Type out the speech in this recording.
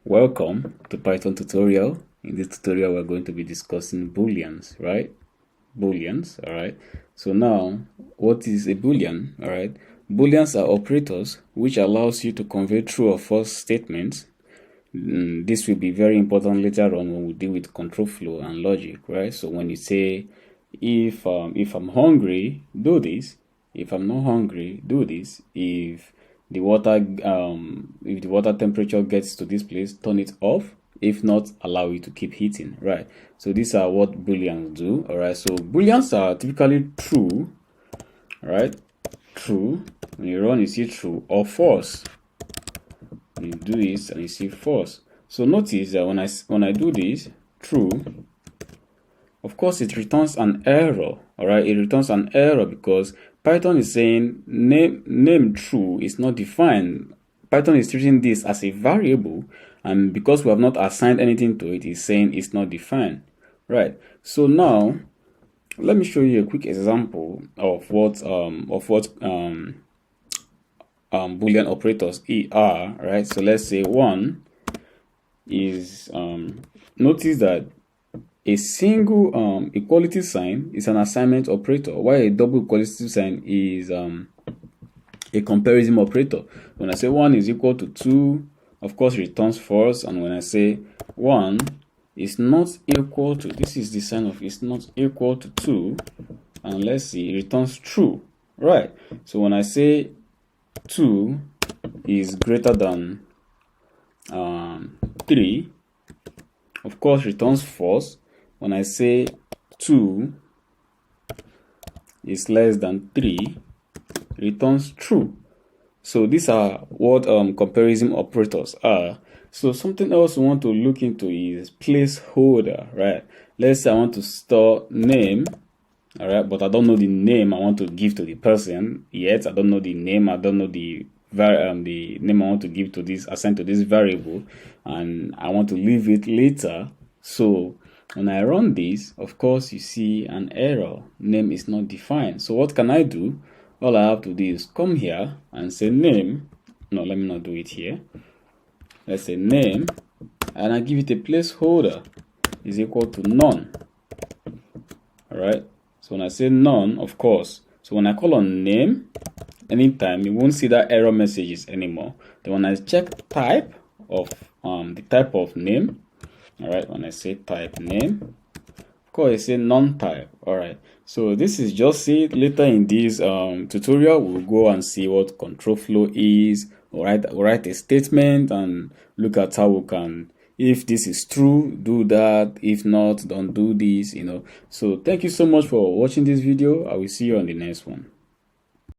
Welcome to Python tutorial. In this tutorial, we're going to be discussing Booleans, right? Booleans, all right? So now, what is a Boolean, all right? Booleans are operators which allows you to convey true or false statements. This will be very important later on when we deal with control flow and logic, right? So when you say, if I'm hungry, do this. If I'm not hungry, do this. If the water temperature gets to this place, turn it off. If not, allow it to keep heating, right? So these are what Booleans do, all right? So Booleans are typically true, all right? True. When you run, you see true or false. You do this and you see false. So notice that when I do this, true, of course it returns an error, all right? It returns an error because Python is saying name true is not defined. Python is treating this as a variable, and because we have not assigned anything to it, it's saying it's not defined, right? So now let me show you a quick example of what Boolean operators are, right? So let's say one is notice that a single equality sign is an assignment operator, while a double equality sign is a comparison operator. When I say 1 is equal to 2, of course it returns false, and when I say 1 is not equal to, this is the sign of is not equal to 2, and let's see, it returns true, right? So when I say 2 is greater than 3, of course returns false. When I say 2 is less than 3, returns true. So these are what comparison operators are. So something else we want to look into is placeholder, right? Let's say I want to store name, all right, but I don't know the name I want to give to the person yet. I don't know the name. I don't know the name I want to give to this, assign to this variable, and I want to leave it later. So when I run this, of course, you see an error. Name is not defined. So what can I do? All I have to do is come here and say name. No, let me not do it here. Let's say name, and I give it a placeholder is equal to none. All right. So when I say none, of course, so when I call on name, anytime you won't see that error messages anymore. Then when I check type of the type of name, all right, when I say type name, of course I say non-type. All right, so this is just it. Later in this tutorial, we'll go and see what control flow is. All right, we'll write a statement and look at how we can, if this is true, do that. If not, don't do this, you know. So thank you so much for watching this video. I will see you on the next one.